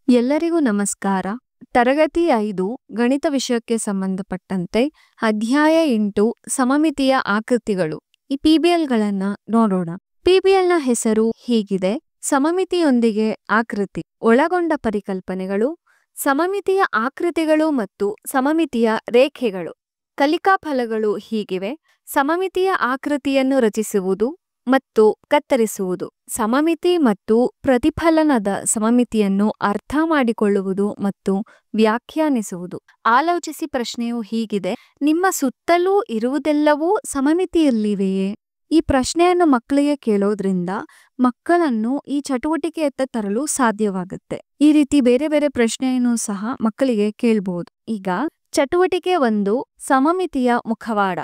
ಎಲ್ಲರಿಗೂ ನಮಸ್ಕಾರ. ತರಗತಿ 5 ಗಣಿತ ವಿಷಯಕ್ಕೆ ಸಂಬಂಧಪಟ್ಟಂತೆ ಅಧ್ಯಾಯ 8 ಸಮಮಿತಿಯ ಆಕೃತಿಗಳು. ಈ PBLಗಳನ್ನ ನೋಡೋಣ. PBLನ ಹೆಸರು ಹೀಗಿದೆ: ಸಮಮಿತಿಯೊಂದಿಗೆ ಆಕೃತಿ. ಒಳಗೊಂಡ ಪರಿಕಲ್ಪನೆಗಳು: ಸಮಮಿತಿಯ ಆಕೃತಿಗಳು ಮತ್ತು ಸಮಮಿತಿಯ ರೇಖೆಗಳು. ಕಲಿಕಾ ಫಲಗಳು ಹೀಗಿವೆ: ಸಮಮಿತಿಯ ಆಕೃತಿಯನ್ನು ರಚಿಸುವುದು ಮತ್ತು ಕತ್ತರಿಸುವುದು, ಸಮಮಿತಿ ಮತ್ತು ಪ್ರತಿಫಲನದ ಸಮಮಿತಿಯನ್ನು ಅರ್ಥ ಮಾಡಿಕೊಳ್ಳುವುದು ಮತ್ತು ವ್ಯಾಖ್ಯಾನಿಸುವುದು. ಆಲೋಚಿಸಿ ಪ್ರಶ್ನೆಯು ಹೀಗಿದೆ: ನಿಮ್ಮ ಸುತ್ತಲೂ ಇರುವುದೆಲ್ಲವೂ ಸಮಮಿತಿಯಲ್ಲಿವೆಯೇ? ಈ ಪ್ರಶ್ನೆಯನ್ನು ಮಕ್ಕಳಿಗೆ ಕೇಳೋದ್ರಿಂದ ಮಕ್ಕಳನ್ನು ಈ ಚಟುವಟಿಕೆಯತ್ತ ತರಲು ಸಾಧ್ಯವಾಗುತ್ತೆ. ಈ ರೀತಿ ಬೇರೆ ಬೇರೆ ಪ್ರಶ್ನೆಯನ್ನು ಸಹ ಮಕ್ಕಳಿಗೆ ಕೇಳಬಹುದು. ಈಗ ಚಟುವಟಿಕೆ 1: ಸಮಮಿತಿಯ ಮುಖವಾಡ.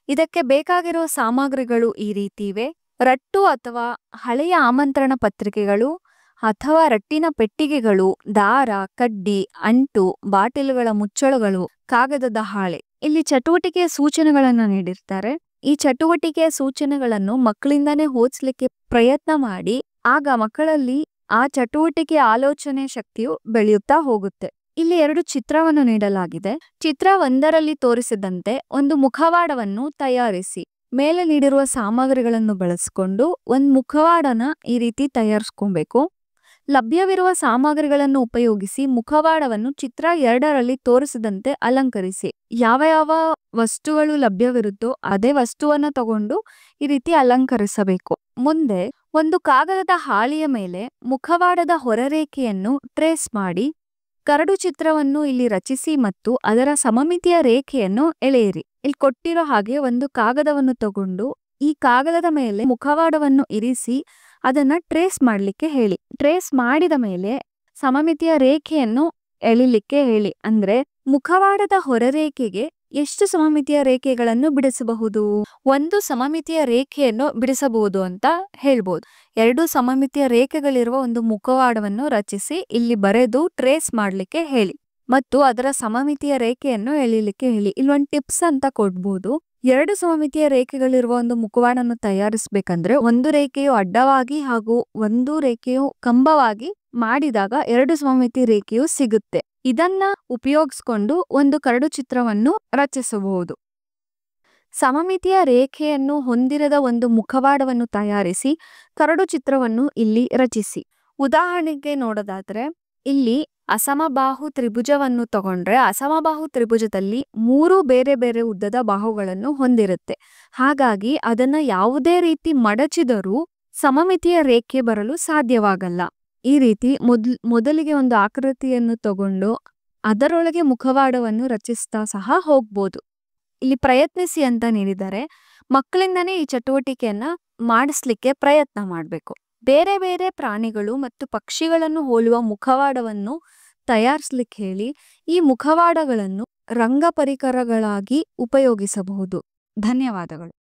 ಇದಕ್ಕೆ ಬೇಕಾಗಿರುವ ಸಾಮಗ್ರಿಗಳು ಈ ರೀತಿ ಇವೆ: ರಟ್ಟು ಅಥವಾ ಹಳೆಯ ಆಮಂತ್ರಣ ಪತ್ರಿಕೆಗಳು ಅಥವಾ ರಟ್ಟಿನ ಪೆಟ್ಟಿಗೆಗಳು, ದಾರ, ಕಡ್ಡಿ, ಅಂಟು, ಬಾಟಲುಗಳ ಮುಚ್ಚಳಗಳು, ಕಾಗದದ ಹಾಳೆ. ಇಲ್ಲಿ ಚಟುವಟಿಕೆಯ ಸೂಚನೆಗಳನ್ನು ನೀಡಿರ್ತಾರೆ. ಈ ಚಟುವಟಿಕೆಯ ಸೂಚನೆಗಳನ್ನು ಮಕ್ಕಳಿಂದಾನೇ ಓದಿಸ್ಲಿಕ್ಕೆ ಪ್ರಯತ್ನ ಮಾಡಿ. ಆಗ ಮಕ್ಕಳಲ್ಲಿ ಆ ಚಟುವಟಿಕೆಯ ಆಲೋಚನೆ ಶಕ್ತಿಯು ಬೆಳೆಯುತ್ತಾ ಹೋಗುತ್ತೆ. ಇಲ್ಲಿ 2 ಚಿತ್ರವನ್ನು ನೀಡಲಾಗಿದೆ. ಚಿತ್ರ 1ರಲ್ಲಿ ತೋರಿಸಿದಂತೆ ಒಂದು ಮುಖವಾಡವನ್ನು ತಯಾರಿಸಿ. ಮೇಲೆ ನೀಡಿರುವ ಸಾಮಗ್ರಿಗಳನ್ನು ಬಳಸಿಕೊಂಡು ಒಂದು ಮುಖವಾಡನ ಈ ರೀತಿ ತಯಾರಿಸ್ಕೊಬೇಕು. ಲಭ್ಯವಿರುವ ಸಾಮಗ್ರಿಗಳನ್ನು ಉಪಯೋಗಿಸಿ ಮುಖವಾಡವನ್ನು ಚಿತ್ರ 2ರಲ್ಲಿ ತೋರಿಸಿದಂತೆ ಅಲಂಕರಿಸಿ. ಯಾವ ಯಾವ ವಸ್ತುಗಳು ಲಭ್ಯವಿರುತ್ತೋ ಅದೇ ವಸ್ತುವನ್ನು ತಗೊಂಡು ಈ ರೀತಿ ಅಲಂಕರಿಸಬೇಕು. ಮುಂದೆ ಒಂದು ಕಾಗದದ ಹಾಳೆಯ ಮೇಲೆ ಮುಖವಾಡದ ಹೊರರೇಖೆಯನ್ನು ಟ್ರೇಸ್ ಮಾಡಿ ಕರಡು ಚಿತ್ರವನ್ನು ಇಲ್ಲಿ ರಚಿಸಿ ಮತ್ತು ಅದರ ಸಮಮಿತಿಯ ರೇಖೆಯನ್ನು ಎಳೆಯಿರಿ. ಇಲ್ಲಿ ಕೊಟ್ಟಿರೋ ಹಾಗೆ ಒಂದು ಕಾಗದವನ್ನು ತಗೊಂಡು ಈ ಕಾಗದದ ಮೇಲೆ ಮುಖವಾಡವನ್ನು ಇರಿಸಿ ಅದನ್ನ ಟ್ರೇಸ್ ಮಾಡಲಿಕ್ಕೆ ಹೇಳಿ. ಟ್ರೇಸ್ ಮಾಡಿದ ಮೇಲೆ ಸಮಮಿತಿಯ ರೇಖೆಯನ್ನು ಎಳಿಲಿಕ್ಕೆ ಹೇಳಿ. ಅಂದ್ರೆ ಮುಖವಾಡದ ಹೊರರೇಖೆಗೆ ಎಷ್ಟು ಸಮಮಿತಿಯ ರೇಖೆಗಳನ್ನು ಬಿಡಿಸಬಹುದು? 1 ಸಮಮಿತಿಯ ರೇಖೆಯನ್ನು ಬಿಡಿಸಬಹುದು ಅಂತ ಹೇಳ್ಬೋದು. 2 ಸಮಮಿತಿಯ ರೇಖೆಗಳಿರುವ ಒಂದು ಮುಖವಾಡವನ್ನು ರಚಿಸಿ ಇಲ್ಲಿ ಬರೆದು ಟ್ರೇಸ್ ಮಾಡಲಿಕ್ಕೆ ಹೇಳಿ ಮತ್ತು ಅದರ ಸಮಮಿತಿಯ ರೇಖೆಯನ್ನು ಎಳಿಲಿಕ್ಕೆ ಹೇಳಿ. ಇಲ್ಲೊಂದು ಟಿಪ್ಸ್ ಅಂತ ಕೊಡ್ಬೋದು. 2 ಸಮಮಿತಿಯ ರೇಖೆಗಳಿರುವ ಒಂದು ಮುಖವಾಡನ್ನು ತಯಾರಿಸಬೇಕಂದ್ರೆ ಒಂದು ರೇಖೆಯು ಅಡ್ಡವಾಗಿ ಹಾಗೂ ಒಂದು ರೇಖೆಯು ಕಂಬವಾಗಿ ಮಾಡಿದಾಗ 2 ಸಮಮಿತಿ ರೇಖೆಯು ಸಿಗುತ್ತೆ. ಇದನ್ನ ಉಪಯೋಗಿಸ್ಕೊಂಡು ಒಂದು ಕರಡು ಚಿತ್ರವನ್ನು ರಚಿಸಬಹುದು. ಸಮಮಿತಿಯ ರೇಖೆಯನ್ನು ಹೊಂದಿರದ ಒಂದು ಮುಖವಾಡವನ್ನು ತಯಾರಿಸಿ ಕರಡು ಚಿತ್ರವನ್ನು ಇಲ್ಲಿ ರಚಿಸಿ. ಉದಾಹರಣೆಗೆ ನೋಡೋದಾದ್ರೆ ಇಲ್ಲಿ ಅಸಮಬಾಹು ತ್ರಿಭುಜವನ್ನು ತಗೊಂಡ್ರೆ ಅಸಮಬಾಹು ತ್ರಿಭುಜದಲ್ಲಿ 3 ಬೇರೆ ಬೇರೆ ಉದ್ದದ ಬಾಹುಗಳನ್ನು ಹೊಂದಿರುತ್ತೆ. ಹಾಗಾಗಿ ಅದನ್ನ ಯಾವುದೇ ರೀತಿ ಮಡಚಿದರೂ ಸಮಮಿತಿಯ ರೇಖೆ ಬರಲು ಸಾಧ್ಯವಾಗಲ್ಲ. ಈ ರೀತಿ ಮೊದಲಿಗೆ ಒಂದು ಆಕೃತಿಯನ್ನು ತಗೊಂಡು ಅದರೊಳಗೆ ಮುಖವಾಡವನ್ನು ರಚಿಸ್ತಾ ಸಹ ಹೋಗ್ಬೋದು. ಇಲ್ಲಿ ಪ್ರಯತ್ನಿಸಿ ಅಂತ ನೀಡಿದ್ದಾರೆ. ಮಕ್ಕಳಿಂದನೇ ಈ ಚಟುವಟಿಕೆಯನ್ನ ಮಾಡಿಸ್ಲಿಕ್ಕೆ ಪ್ರಯತ್ನ ಮಾಡಬೇಕು. ಬೇರೆ ಬೇರೆ ಪ್ರಾಣಿಗಳು ಮತ್ತು ಪಕ್ಷಿಗಳನ್ನು ಹೋಲುವ ಮುಖವಾಡವನ್ನು ತಯಾರಿಸ್ಲಿಕ್ಕೆ ಹೇಳಿ. ಈ ಮುಖವಾಡಗಳನ್ನು ರಂಗ ಪರಿಕರಗಳಾಗಿ ಉಪಯೋಗಿಸಬಹುದು. ಧನ್ಯವಾದಗಳು.